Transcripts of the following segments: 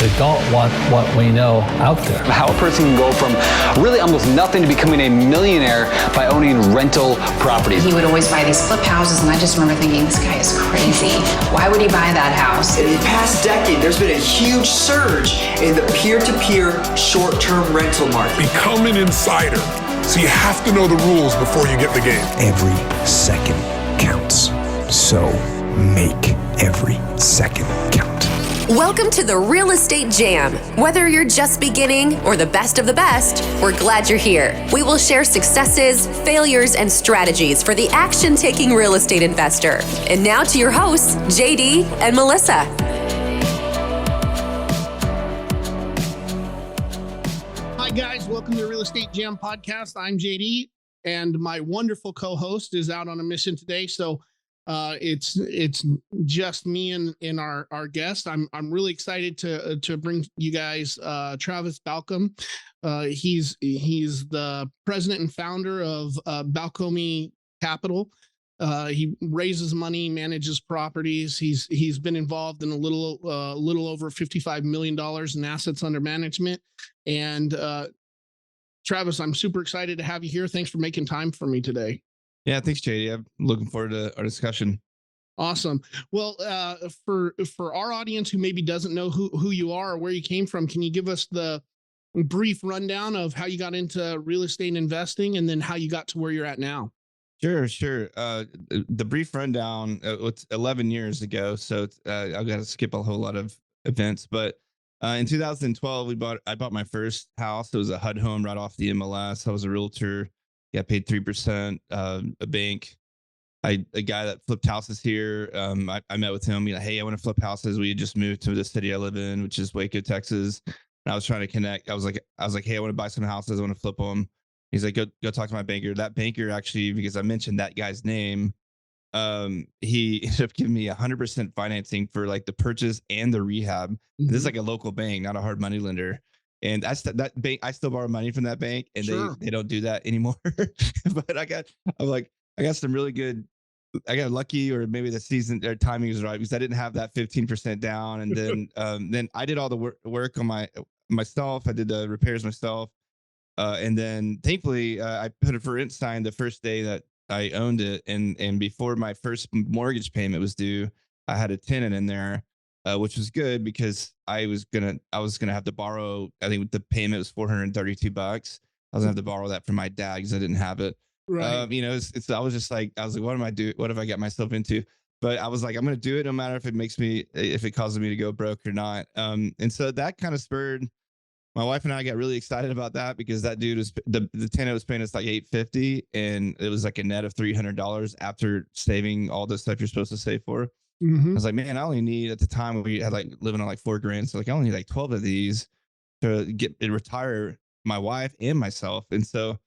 They don't want what we know out there. How a person can go from really almost nothing to becoming a millionaire by owning rental properties. He would always buy these flip houses, and I just remember thinking, this guy is crazy. Why would he buy that house? In the past decade, there's been a huge surge in the peer-to-peer short-term rental market. Become an insider. So you have to know the rules before you get the game. Every second counts. So make every second count. Welcome to the Real Estate Jam. Whether you're just beginning or the best of the best, we're glad you're here. We will share successes, failures, and strategies for the action-taking real estate investor. And now to your hosts, JD and Melissa. Hi guys, welcome to the Real Estate Jam podcast. I'm JD, and my wonderful co-host is out on a mission today. So it's just me and our guest. I'm really excited to bring you guys Travis Baucom. He's the president and founder of Balcomie Capital. He raises money, manages properties. He's been involved in a little over $55 million in assets under management. And Travis, I'm super excited to have you here. Thanks for making time for me today. Yeah, thanks, JD. I'm looking forward to our discussion. Awesome. Well, for our audience who maybe doesn't know who you are or where you came from, can you give us the brief rundown of how you got into real estate investing and then how you got to where you're at now? Sure. The brief rundown, it's 11 years ago, so I've got to skip a whole lot of events. But in 2012, I bought my first house. It was a HUD home right off the MLS. I was a realtor. Got paid 3%. A bank. A guy that flipped houses here. I met with him. Hey, I want to flip houses. We had just moved to the city I live in, which is Waco, Texas. And I was trying to connect. I was like, hey, I want to buy some houses. I want to flip them. He's like, go talk to my banker. That banker actually, because I mentioned that guy's name, he ended up giving me 100% financing for like the purchase and the rehab. Mm-hmm. This is like a local bank, not a hard money lender. And I still borrow money from that bank, and sure, they don't do that anymore. But I got some really good. I got lucky, or maybe the season or timing is right, because I didn't have that 15% down, and then I did all the work on myself. I did the repairs myself, and then thankfully I put a for rent sign the first day that I owned it, and before my first mortgage payment was due, I had a tenant in there. Which was good because I was gonna have to borrow. I think the payment was $432. I was gonna have to borrow that from my dad because I didn't have it. Right. I was like, what am I doing? What have I got myself into? But I was like, I'm gonna do it no matter if it causes me to go broke or not. And so that kind of spurred my wife and I got really excited about that, because that dude was the tenant was paying us like $850, and it was like a net of $300 after saving all the stuff you're supposed to save for. Mm-hmm. I was like, man, I only need, at the time we had like living on like $4,000. So like, I only need like 12 of these to retire my wife and myself. And so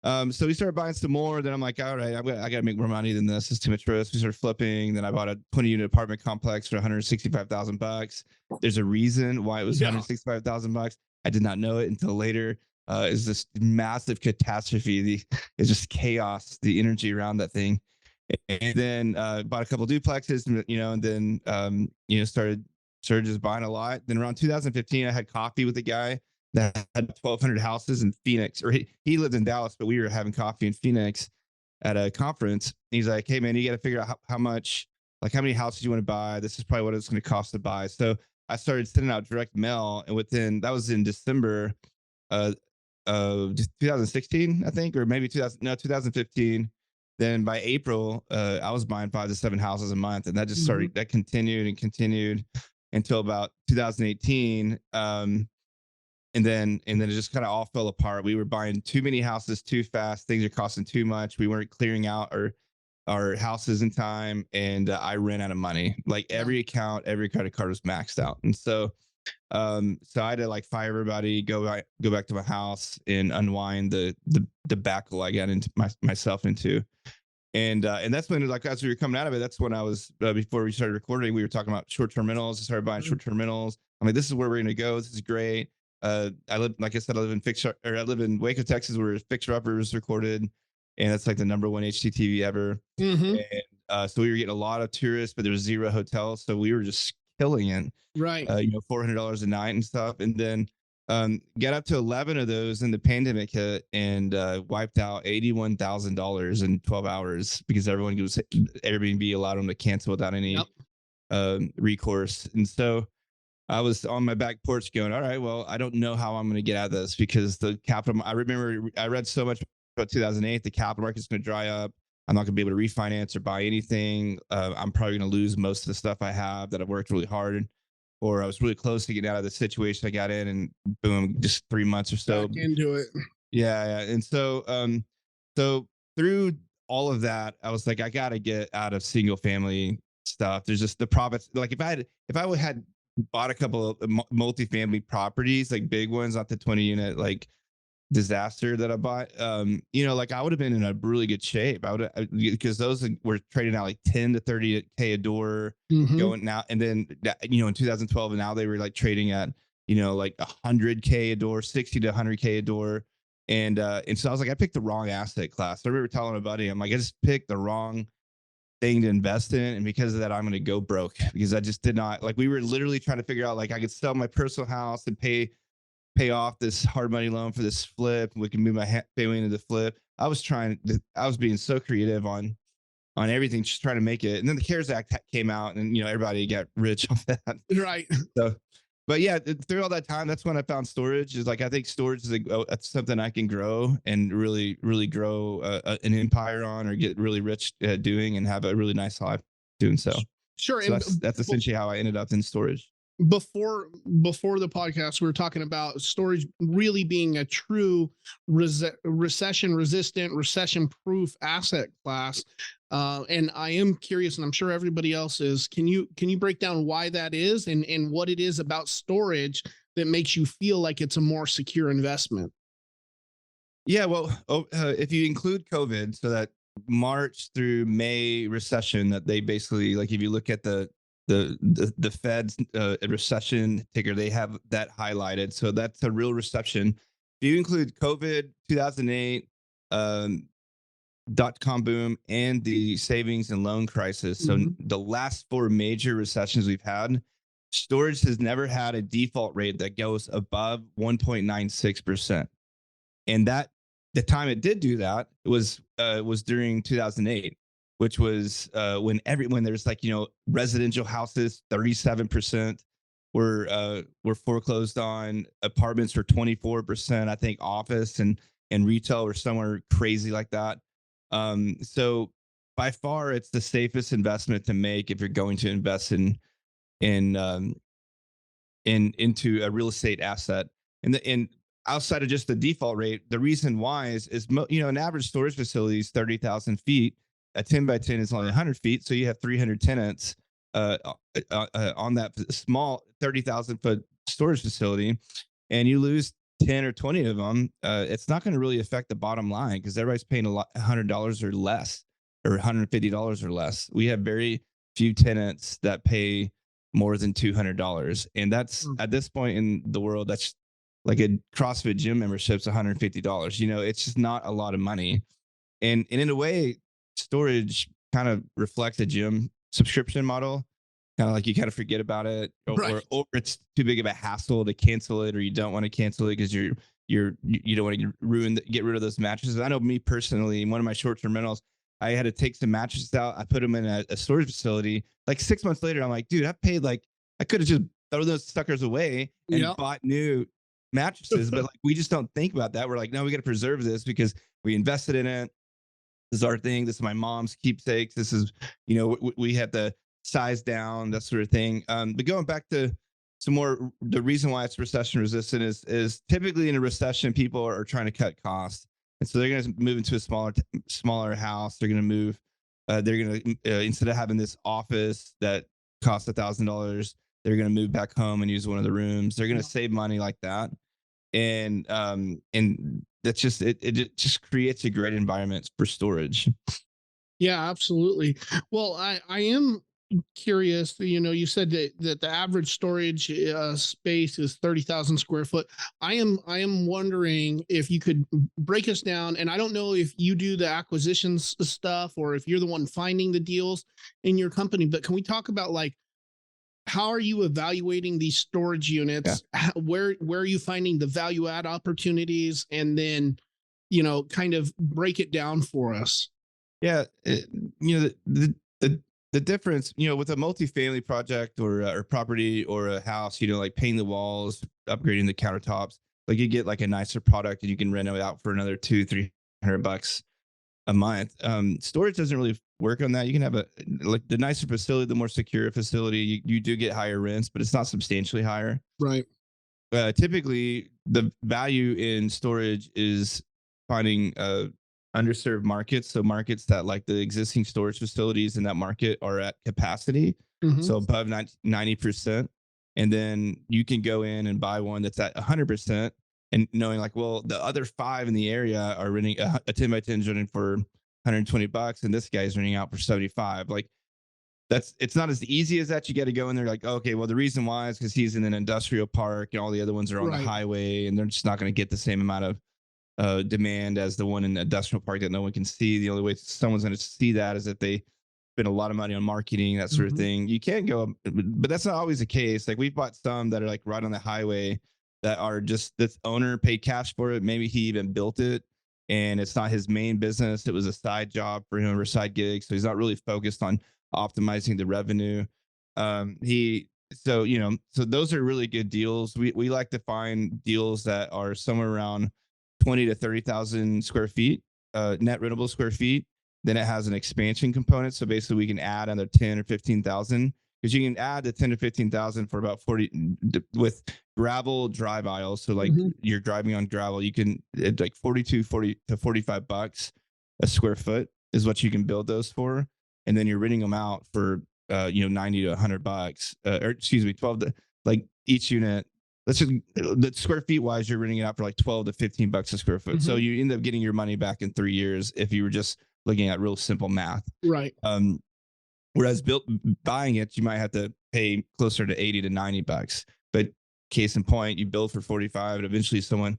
we started buying some more. Then I'm like, all right, I got to make more money than this. It's too much risk. We started flipping. Then I bought a 20-unit apartment complex for $165,000. There's a reason why it was $165,000. I did not know it until later. It's this massive catastrophe. It's just chaos, the energy around that thing. And then bought a couple of duplexes, and then started just buying a lot. Then around 2015, I had coffee with a guy that had 1,200 houses in Phoenix, or he lived in Dallas, but we were having coffee in Phoenix at a conference. He's like, hey man, you got to figure out how many houses you want to buy. This is probably what it's going to cost to buy. So I started sending out direct mail, and that was in December of 2016, I think, or maybe 2015. Then by April, I was buying 5 to 7 houses a month, and that just started. That continued until about 2018, and then it just kind of all fell apart. We were buying too many houses too fast. Things are costing too much. We weren't clearing out our houses in time, and I ran out of money. Like every account, every credit card was maxed out, and so I had to like fire everybody, go back to my house, and unwind the debacle I got into myself into. And that's when, like, as we were coming out of it, that's when I was, before we started recording, we were talking about short-term rentals. I started buying short-term rentals. I'm like, this is where we're going to go. This is great. I live in Waco, Texas, where Fixer Upper is recorded. And that's like the #1 HGTV ever. Mm-hmm. And so we were getting a lot of tourists, but there was 0 hotels. So we were just killing it. Right. $400 a night and stuff. And then got up to 11 of those, and the pandemic hit and wiped out $81,000 in 12 hours because Airbnb allowed them to cancel without any recourse. And so I was on my back porch going, all right, well, I don't know how I'm going to get out of this because I remember I read so much about 2008, the capital market's going to dry up. I'm not going to be able to refinance or buy anything. I'm probably going to lose most of the stuff I have that I've worked really hard, or I was really close to getting out of the situation I got in, and boom, just 3 months or so. Back into it. Yeah. And so, so through all of that, I was like, I got to get out of single family stuff. There's just the profits. Like if I had bought a couple of multifamily properties, like big ones, not the 20 unit, like disaster that I bought, like I would have been in a really good shape. Because those were trading out like 10 to 30K a door going now. And then, in 2012, and now they were like trading at, like 100K a door, 60 to 100K a door. And so I was like, I picked the wrong asset class. I remember telling my buddy, I'm like, I just picked the wrong thing to invest in. And because of that, I'm going to go broke because I just did not, like, we were literally trying to figure out, like, I could sell my personal house and pay off this hard money loan for this flip. We can move my family into the flip. I was being so creative on everything, just trying to make it. And then the CARES Act came out, and everybody got rich off that. Right. So, but yeah, through all that time, that's when I found storage. Is like, I think storage is something I can grow and really, really grow an empire on, or get really rich doing, and have a really nice life doing so. Sure. So that's essentially how I ended up in storage. Before the podcast, we were talking about storage really being a true recession resistant, recession proof asset class. And I am curious, and I'm sure everybody else is, can you break down why that is, and what it is about storage that makes you feel like it's a more secure investment? Yeah, well, if you include COVID, so that March through May recession, that they basically, like, if you look at the Fed's recession ticker, they have that highlighted. So that's a real recession. If you include COVID, 2008, dot-com boom, and the savings and loan crisis. So the last 4 major recessions we've had, storage has never had a default rate that goes above 1.96%. And that the time it did do that was during 2008. Which was when there's like, residential houses, 37% were foreclosed on, apartments were 24%, I think office and retail were somewhere crazy like that. So by far, it's the safest investment to make if you're going to invest into a real estate asset. And outside of just the default rate, the reason why is an average storage facility is 30,000 feet. A 10 by 10 is only 100 feet. So you have 300 tenants on that small 30,000 foot storage facility, and you lose 10 or 20 of them. It's not going to really affect the bottom line because everybody's paying $100 or less, or $150 or less. We have very few tenants that pay more than $200. And that's at this point in the world, that's like a CrossFit gym membership's $150. It's just not a lot of money. And in a way, storage kind of reflects a gym subscription model. Kind of like you kind of forget about it, or it's too big of a hassle to cancel it, or you don't want to cancel it because you don't want to get rid of those mattresses. I know me personally, in one of my short-term rentals, I had to take some mattresses out. I put them in a storage facility. Like 6 months later, I'm like, dude, I could have just thrown those suckers away and bought new mattresses. But like, we just don't think about that. We're like, no, we got to preserve this because we invested in it. This is our thing. This is my mom's keepsakes. This is, we have to size down, that sort of thing. But going back to some more, the reason why it's recession resistant is typically in a recession, people are trying to cut costs. And so they're going to move into a smaller house. They're going to move, instead of having this office that costs $1,000, they're going to move back home and use one of the rooms. They're going to save money like that. And that's just, it just creates a great environment for storage. Yeah, absolutely. Well, I am curious, you said that the average storage space is 30,000 square foot. I am wondering if you could break us down, and I don't know if you do the acquisitions stuff or if you're the one finding the deals in your company, but can we talk about like how are you evaluating these storage units? Where are you finding the value add opportunities? And then, kind of break it down for us. Yeah, the difference, with a multifamily project or property or a house, like painting the walls, upgrading the countertops, like you get like a nicer product and you can rent it out for another $200-300 a month. Storage doesn't really work on that. You can have like the nicer facility, the more secure facility, you do get higher rents, but it's not substantially higher. Right. Typically, the value in storage is finding underserved markets. So markets that like the existing storage facilities in that market are at capacity. So above 90%. And then you can go in and buy one that's at 100%. And knowing like, well, the other 5 in the area are renting a 10 by 10 renting for $120, and this guy's renting out for 75. Like it's not as easy as that. You got to go in there like, okay, well, the reason why is because he's in an industrial park and all the other ones are on the highway, and they're just not going to get the same amount of demand as the one in the industrial park that no one can see. The only way someone's going to see that is if they spend a lot of money on marketing, that sort of thing. You can't go, but that's not always the case. Like we've bought some that are like right on the highway that are just this owner paid cash for it. Maybe he even built it and it's not his main business. It was a side job for him or a side gig. So he's not really focused on optimizing the revenue. So those are really good deals. We like to find deals that are somewhere around 20 to 30,000 square feet, net rentable square feet. Then it has an expansion component. So basically we can add another 10 or 15,000, because you can add the 10 to 15,000 for about 40 with gravel drive aisles. So like you're driving on gravel, you can like 40 to $45 a square foot is what you can build those for. And then you're renting them out for, 90 to $100, or excuse me, 12 to like each unit. Let's just the square feet wise, you're renting it out for like 12 to $15 a square foot. So you end up getting your money back in 3 years if you were just looking at real simple math. Right. Whereas buying it, you might have to pay closer to 80 to $90. But case in point, you build for 45, and eventually someone's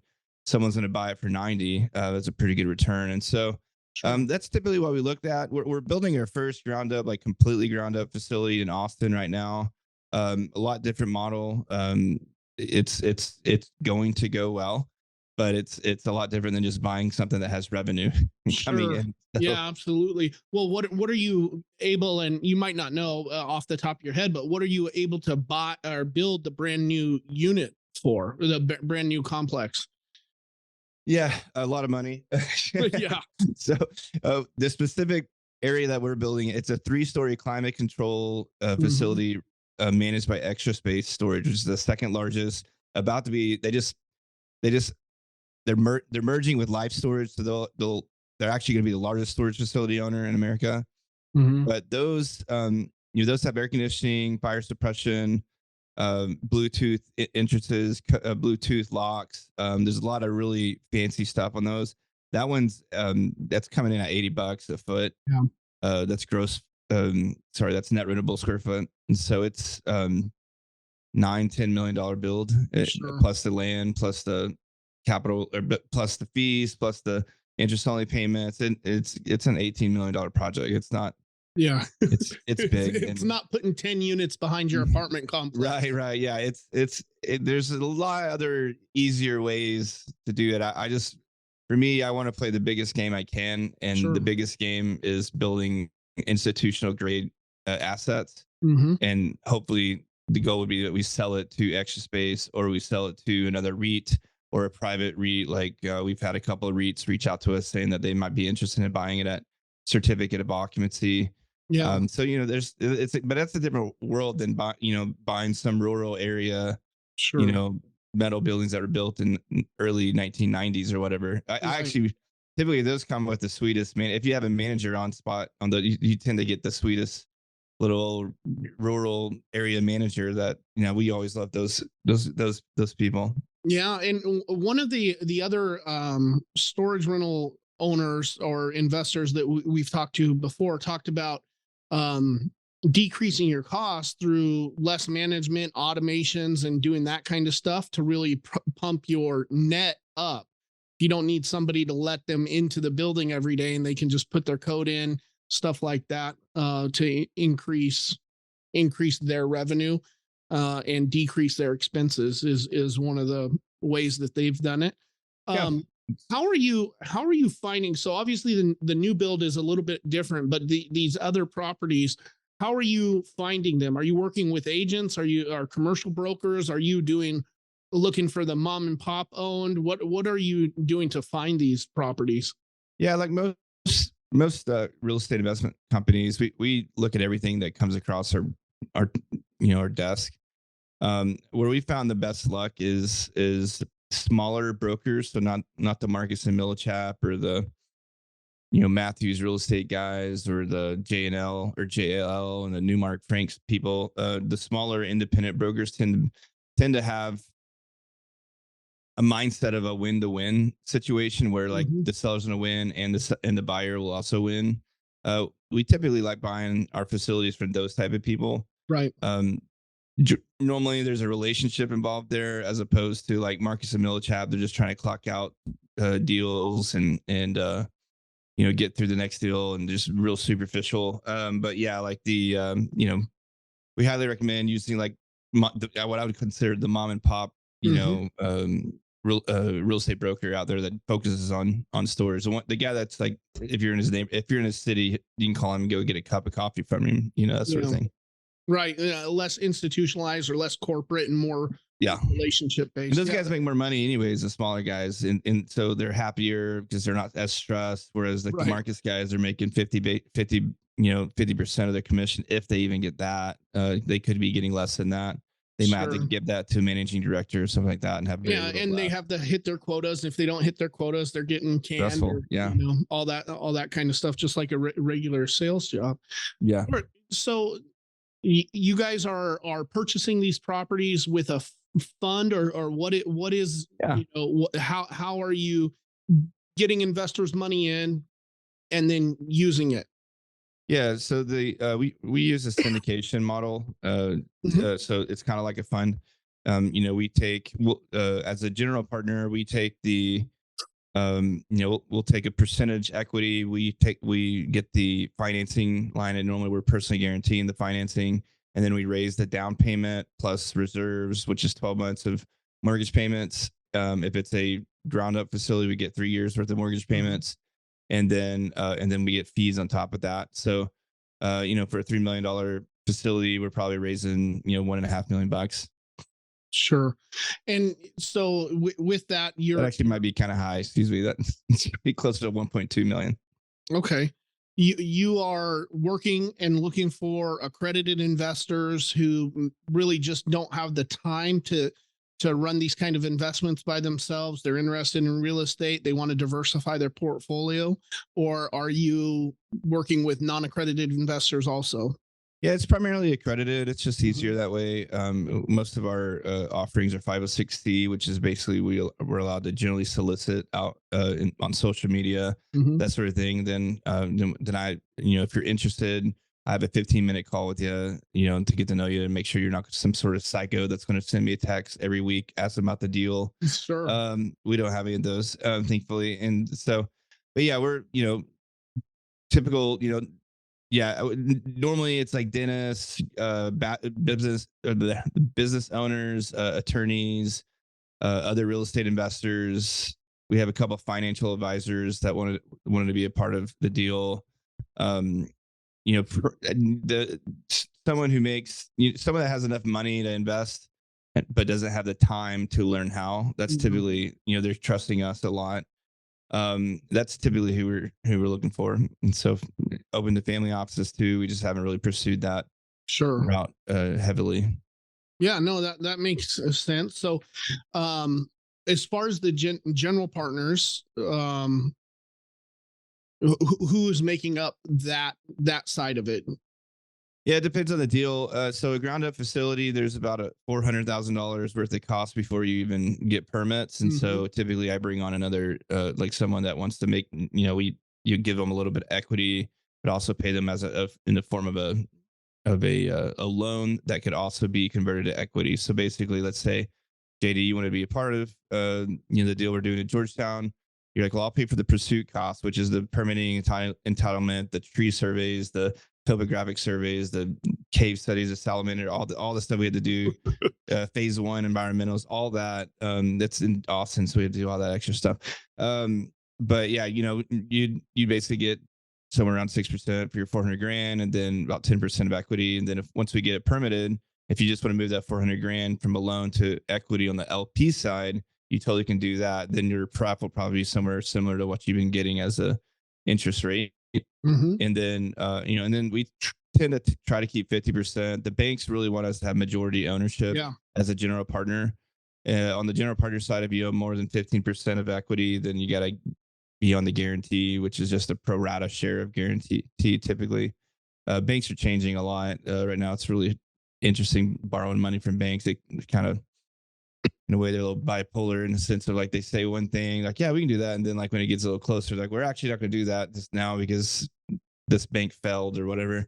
going to buy it for 90. That's a pretty good return. And so that's typically what we looked at. We're building our first completely ground up facility in Austin right now. A lot different model. It's going to go well, but it's a lot different than just buying something that has revenue coming in. So, yeah, absolutely. Well, what are you able, and you might not know off the top of your head, but what are you able to buy or build the brand new unit for, or the brand new complex? Yeah, a lot of money. Yeah. So the specific area that we're building, it's a 3-story climate control facility managed by Extra Space Storage, which is the second largest. About to be, they're merging with Life Storage, so they're actually going to be the largest storage facility owner in America. But those those have air conditioning, fire suppression, Bluetooth entrances, Bluetooth locks. There's a lot of really fancy stuff on those. That one's that's coming in at $80 a foot. Yeah. That's gross. That's net rentable square foot. And so it's $9-10 million build, plus the land, plus the capital, plus the fees, plus the interest only payments. And it's an $18 million project. It's not. Yeah, it's big. It's not putting 10 units behind your apartment complex. Right. Yeah. There's a lot of other easier ways to do it. For me, I want to play the biggest game I can. And the biggest game is building institutional grade assets. And hopefully the goal would be that we sell it to Extra Space, or we sell it to another REIT or a private REIT. Like we've had a couple of REITs reach out to us saying that they might be interested in buying it at certificate of occupancy. Yeah. So but that's a different world than buying some rural area, metal buildings that were built in early 1990s or whatever. I actually typically those come with the sweetest man. If you have a manager on spot you tend to get the sweetest little rural area manager that we always love those people. Yeah, and one of the other storage rental owners or investors that we've talked to before talked about decreasing your costs through less management, automations, and doing that kind of stuff to really pump your net up. You don't need somebody to let them into the building every day, and they can just put their code in, stuff like that, to increase their revenue. and decrease their expenses is one of the ways that they've done it. How are you finding, so obviously the new build is a little bit different, but these other properties, how are you finding them? Are you working with agents? Are commercial brokers? Are you looking for the mom and pop owned? What are you doing to find these properties? Yeah, like most real estate investment companies, we look at everything that comes across our desk. Where we found the best luck is smaller brokers, so not the Marcus and Millichap or the Matthews real estate guys or the JNL or JL and the Newmark Franks people. The smaller independent brokers tend to have a mindset of a win-to-win situation where like the seller's going to win and the buyer will also win. We typically like buying our facilities from those type of people. Right. Normally there's a relationship involved there as opposed to like Marcus and Millichap. They're just trying to clock out deals and get through the next deal and just real superficial. But yeah, like we highly recommend using like what I would consider the mom and pop, real estate broker out there that focuses on stores. And the guy that's like, if you're in his city, you can call him and go get a cup of coffee from him, that sort of thing. Right. Less institutionalized or less corporate and more relationship based. And those guys make more money anyways, the smaller guys. And so they're happier because they're not as stressed. Whereas the Marcus guys are making 50% of their commission. If they even get that, they could be getting less than that. They might have to give that to a managing director or something like that and have they have to hit their quotas. If they don't hit their quotas, they're getting canned. Or, all that kind of stuff, just like a regular sales job. Yeah. So you guys are purchasing these properties with a fund or what is how are you getting investors' money in and then using it? Yeah, so we use a syndication model. So it's kind of like a fund. We take as a general partner, we take we'll take a percentage equity. We get the financing line, and normally we're personally guaranteeing the financing, and then we raise the down payment plus reserves, which is 12 months of mortgage payments. If it's a ground up facility, we get 3 years worth of mortgage payments, and then we get fees on top of that. So, for a $3 million facility, we're probably raising $1.5 million. Sure. And so with that, that actually might be kind of high. Excuse me. That's be closer to 1.2 million. Okay. You are working and looking for accredited investors who really just don't have the time to run these kind of investments by themselves. They're interested in real estate. They want to diversify their portfolio. Or are you working with non-accredited investors also? Yeah, it's primarily accredited. It's just easier that way. Most of our offerings are 506c, which is basically we're allowed to generally solicit out on social media, that sort of thing. Then I, if you're interested, I have a 15-minute call with you, to get to know you and make sure you're not some sort of psycho that's going to send me a text every week asking about the deal. Sure. We don't have any of those, thankfully. And so, but yeah, we're, typical, normally it's like dentists, business owners, attorneys, other real estate investors. We have a couple of financial advisors that wanted to be a part of the deal. Someone who makes someone that has enough money to invest, but doesn't have the time to learn how. That's typically, they're trusting us a lot. That's typically who we're looking for. And so open to family offices too. We just haven't really pursued that route heavily. Yeah, no, that makes sense. So as far as the general partners, who's making up that side of it? Yeah, it depends on the deal. So a ground up facility, there's about a $400,000 worth of cost before you even get permits. And so typically I bring on another, like someone that wants to make, you give them a little bit of equity, but also pay them as in the form of a loan that could also be converted to equity. So basically, let's say, JD, you want to be a part of, the deal we're doing in Georgetown. You're like, well, I'll pay for the pursuit cost, which is the permitting entitlement, the tree surveys, the topographic surveys, the cave studies, of salamander, all the stuff we had to do, phase 1 environmentals, all that. That's in Austin, so we had to do all that extra stuff. But yeah, you basically get somewhere around 6% for your 400 grand, and then about 10% of equity. And then once we get it permitted, if you just want to move that 400 grand from a loan to equity on the LP side, you totally can do that. Then your prep will probably be somewhere similar to what you've been getting as a interest rate. Mm-hmm. And then, and then we tend to try to keep 50%. The banks really want us to have majority ownership as a general partner. On the general partner side, if you own more than 15% of equity, then you got to be on the guarantee, which is just a pro rata share of guarantee typically. Banks are changing a lot right now. It's really interesting borrowing money from banks. They kind of, in a way, they're a little bipolar in the sense of like they say one thing, like, yeah, we can do that. And then like when it gets a little closer, like, we're actually not going to do that just now because this bank failed or whatever.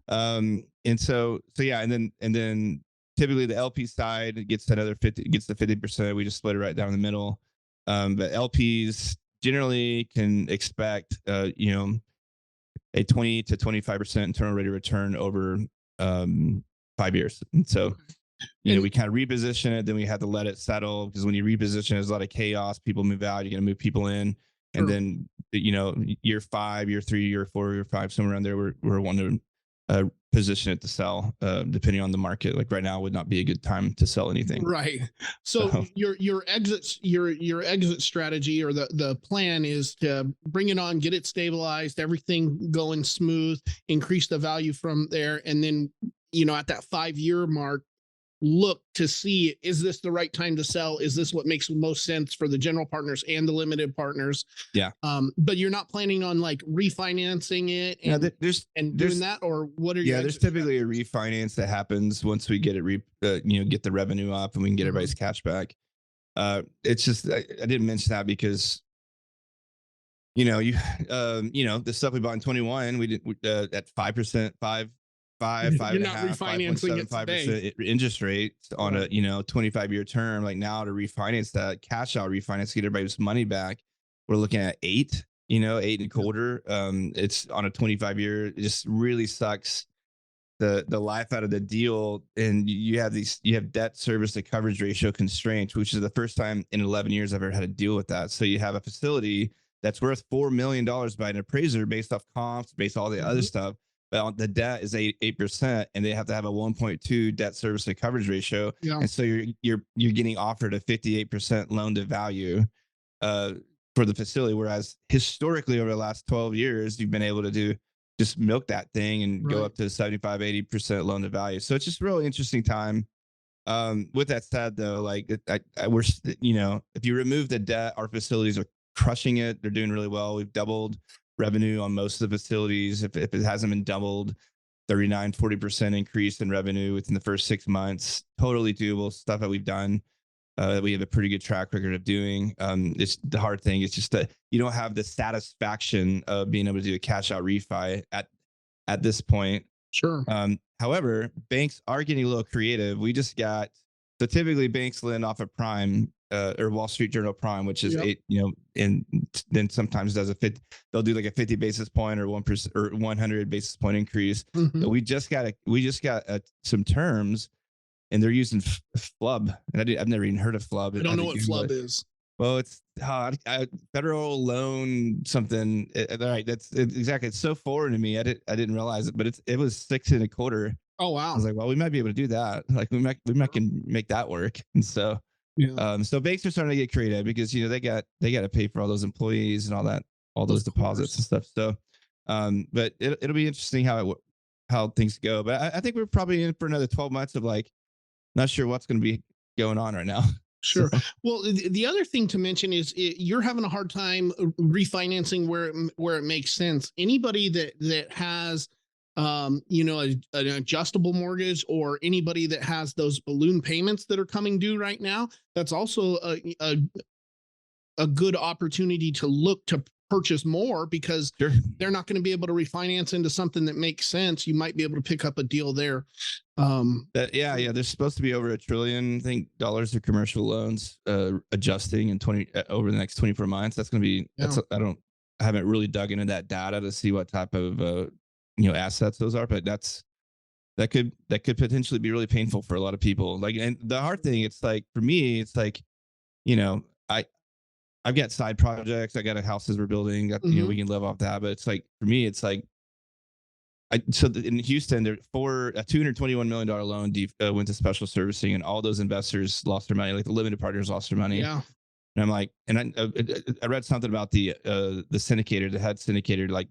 And so yeah. And then typically the LP side gets another 50%. We just split it right down the middle. But LPs generally can expect, a 20 to 25% internal rate of return over 5 years. And so, we kind of reposition it, then we have to let it settle, because when you reposition, there's a lot of chaos. People move out, you're going to move people in. And then, year 5, year 3, year 4, year 5, somewhere around there, we're wanting to position it to sell, depending on the market. Like right now would not be a good time to sell anything. Right. So your exit strategy, or the plan, is to bring it on, get it stabilized, everything going smooth, increase the value from there. And then, at that 5-year mark, look to see, is this the right time to sell? Is this what makes the most sense for the general partners and the limited partners? Yeah. But you're not planning on like refinancing it and, doing that, or what are you? Yeah, there's typically a refinance that happens once we get it, get the revenue up and we can get everybody's cash back. It's just, I didn't mention that because, the stuff we bought in 21, we did at 5%, 5.5, you're not refinancing it today. Interest rate on a 25-year term. Like now to refinance that, cash out refinance, get everybody's money back, we're looking at 8, 8.25. It's on a 25-year. It just really sucks the life out of the deal. And you have debt service to coverage ratio constraints, which is the first time in 11 years I've ever had to deal with that. So you have a facility that's worth $4 million by an appraiser based off comps, based on all the other stuff. But the debt is 8%, and they have to have a 1.2 debt service to coverage ratio. Yeah. And so you're getting offered a 58% loan to value for the facility, whereas historically over the last 12 years you've been able to just milk that thing and go up to 75, 80% loan to value. So it's just a really interesting time. With that said, though, like we're if you remove the debt, our facilities are crushing it. They're doing really well. We've doubled revenue on most of the facilities. If it hasn't been doubled, 39-40% increase in revenue within the first 6 months. Totally doable stuff that we've done. We have a pretty good track record of doing. It's the hard thing. It's just that you don't have the satisfaction of being able to do a cash out refi at this point. Sure. However, banks are getting a little creative. So typically banks lend off of prime, or Wall Street Journal prime, which is 8, and then sometimes they'll do like a 50 basis point or 1% or 100 basis point increase. Mm-hmm. But we just got some terms, and they're using FLUB, and I've never even heard of FLUB. I don't know what FLUB is. Well, it's federal loan something. Right, it's exactly. It's so foreign to me. I didn't realize it, but it was 6.25. Oh wow! I was like, well, we might be able to do that. Like we might can make that work. And so, so banks are starting to get creative because they got to pay for all those employees and all those deposits and stuff. So, but it'll be interesting how things go. But I think we're probably in for another 12 months of like, not sure what's going to be going on right now. Sure. Well, the other thing to mention is you're having a hard time refinancing where it makes sense. Anybody that has an adjustable mortgage, or anybody that has those balloon payments that are coming due right now, that's also a good opportunity to look to purchase more, because they're not going to be able to refinance into something that makes sense. You might be able to pick up a deal there. There's supposed to be over $1 trillion, I think, dollars of commercial loans adjusting in over the next 24 months. That's going to be. I haven't really dug into that data to see what type of assets those are, but that's that could potentially be really painful for a lot of people. Like, and the hard thing, it's like for me, it's like, you know, I've got side projects. I got a houses we're building. We can live off that. But it's like for me, it's like in Houston, there for a $221 million loan went to special servicing, and all those investors lost their money. Like the limited partners lost their money. Yeah. And I'm like, and I read something about the syndicator, the head syndicator, like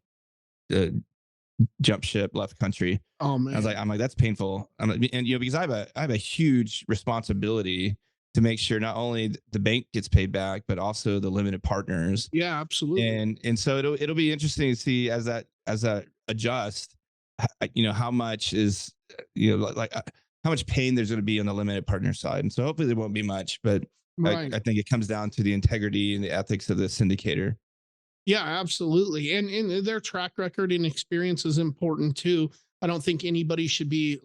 jump ship, left country. Oh man. I'm like, that's painful. Because I have a huge responsibility to make sure not only the bank gets paid back, but also the limited partners. Yeah, absolutely. And so it'll be interesting to see as that adjust, how much is, how much pain there's going to be on the limited partner side. And so hopefully there won't be much, but Right. I think it comes down to the integrity and the ethics of the syndicator. Yeah, absolutely. And their track record and experience is important too. I don't think anybody should be,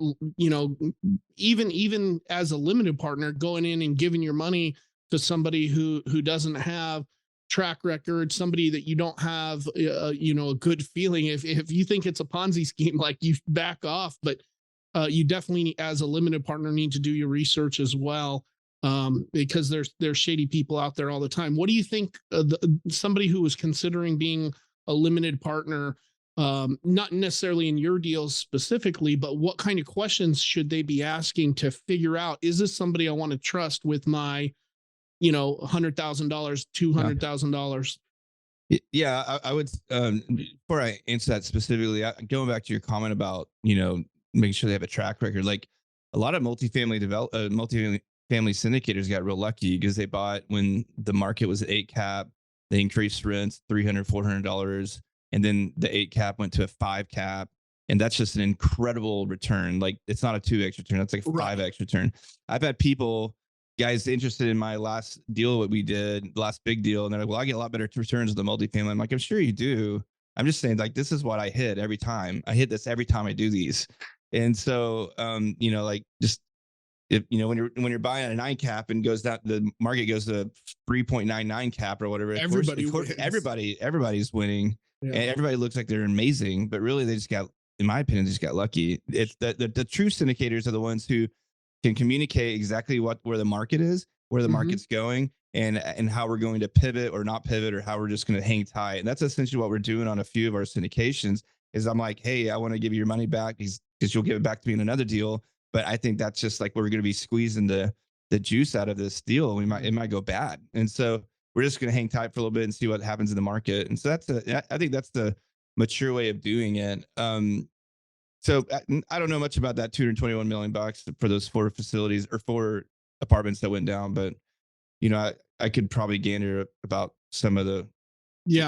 even as a limited partner, going in and giving your money to somebody who doesn't have track record, somebody that you don't have, a good feeling. If you think it's a Ponzi scheme, like, you back off. But you definitely, as a limited partner, need to do your research as well, because there's shady people out there all the time. What do you think somebody who was considering being a limited partner, not necessarily in your deals specifically, but what kind of questions should they be asking to figure out, is this somebody I want to trust with my, $100,000, $200,000? Yeah, I would, before I answer that specifically, going back to your comment about, making sure they have a track record. Like a lot of multifamily syndicators got real lucky because they bought when the market was at 8 cap, they increased rents $300, $400. And then the 8 cap went to a 5 cap. And that's just an incredible return. Like, it's not a 2x return. That's like a 5x return. I've had guys interested in my last deal, what we did, last big deal. And they're like, well, I get a lot better returns with the multifamily. I'm like, I'm sure you do. I'm just saying, like, this is what I hit every time. I hit this every time I do these. And so, just, if when you're buying a 9 cap and goes down, the market goes to 3.99 cap or whatever. Everybody's winning. Yeah. And everybody looks like they're amazing, but really they just got, in my opinion, just got lucky. It's the true syndicators are the ones who can communicate exactly where the market is, where the market's going, and how we're going to pivot or not pivot, or how we're just going to hang tight. And that's essentially what we're doing on a few of our syndications. Is I'm like, hey, I want to give you your money back because you'll give it back to me in another deal. But I think that's just like where we're going to be squeezing the juice out of this deal. It might go bad, and so we're just going to hang tight for a little bit and see what happens in the market. And so I think that's the mature way of doing it. So I don't know much about that $221 million for those 4 facilities or 4 apartments that went down, but I could probably gander about some of the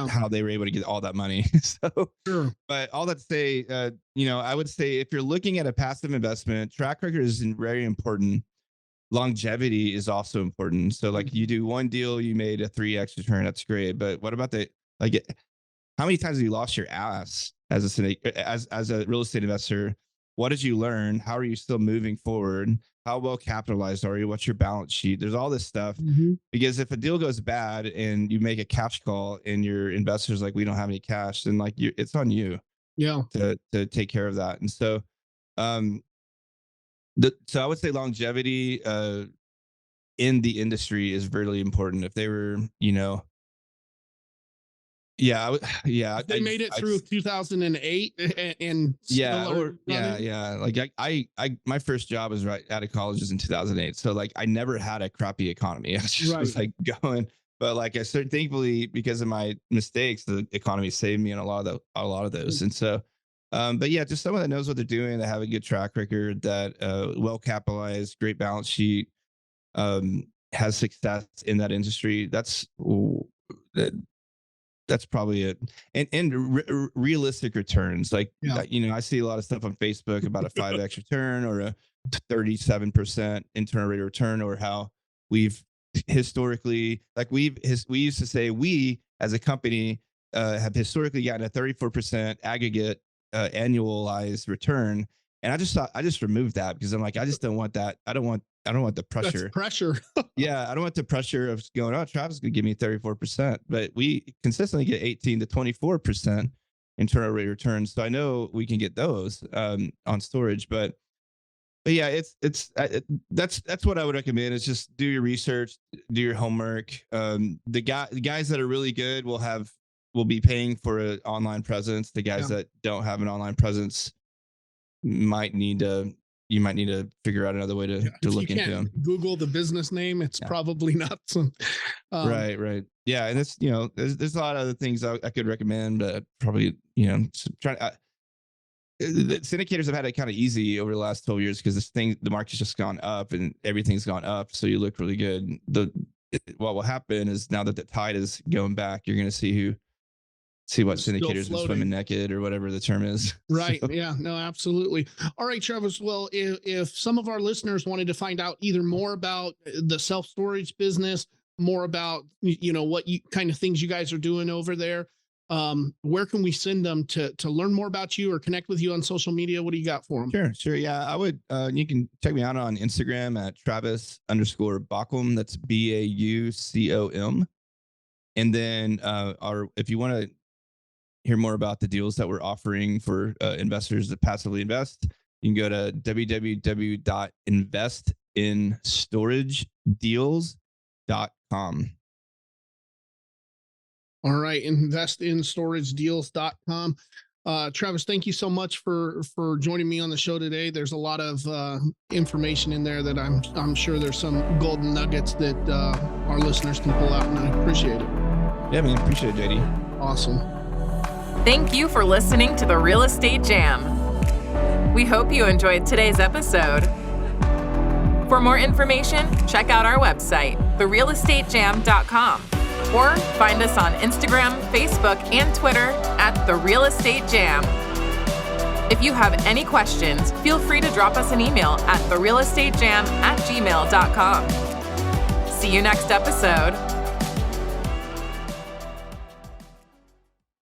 how they were able to get all that money. So, sure. But all that to say, I would say if you're looking at a passive investment, track record is very important. Longevity is also important. So, like, you do one deal, you made a 3x return, that's great. But what about how many times have you lost your ass as a real estate investor? What did you learn? How are you still moving forward? How well capitalized are you? What's your balance sheet? There's all this stuff. Because if a deal goes bad and you make a cash call and your investors like, we don't have any cash, then it's on you. Yeah. To take care of that. And so, so I would say longevity in the industry is really important. If they were, they made it through 2008 and like my first job was right out of college was in 2008. So like I never had a crappy economy. I just was like going, but like I started, thankfully, because of my mistakes, the economy saved me on a lot of those. And so, but yeah, just someone that knows what they're doing, that have a good track record, that well capitalized, great balance sheet, has success in that industry. That's probably it. And realistic returns. Like, I see a lot of stuff on Facebook about a 5x return or a 37% internal rate of return, or how we've historically, like we used to say, we as a company have historically gotten a 34% aggregate annualized return. And I just removed that because I'm like, I just don't want that. I don't want the pressure. That's pressure. Yeah, I don't want the pressure of going, oh, Travis is going to give me 34%, but we consistently get 18 to 24%. internal rate of returns. So I know we can get those on storage, but yeah, that's what I would recommend is just do your research, do your homework. The guys that are really good will be paying for an online presence. The guys that don't have an online presence might need to figure out another way to look into them. Google the business name. It's probably not some. Right. Yeah. And it's, there's a lot of other things I could recommend, but probably, the syndicators have had it kind of easy over the last 12 years because the market's just gone up and everything's gone up. So you look really good. What will happen is now that the tide is going back, you're going to see what syndicators are swimming naked or whatever the term is. Right. So. Yeah, no, absolutely. All right, Travis. Well, if some of our listeners wanted to find out either more about the self-storage business, more about, what kind of things you guys are doing over there, where can we send them to learn more about you or connect with you on social media? What do you got for them? Sure. Yeah, I would, you can check me out on Instagram at Travis_Baucom. That's Baucom. And then, if you want to hear more about the deals that we're offering for investors that passively invest, you can go to www.investinstoragedeals.com. All right, investinstoragedeals.com. Travis, thank you so much for joining me on the show today. There's a lot of information in there that I'm sure there's some golden nuggets that our listeners can pull out, and I appreciate it. Yeah, man, appreciate it, JD. Awesome. Thank you for listening to the Real Estate Jam. We hope you enjoyed today's episode. For more information, check out our website, therealestatejam.com, or find us on Instagram, Facebook, and Twitter at The Real Estate Jam. If you have any questions, feel free to drop us an email at therealestatejam@gmail.com. See you next episode.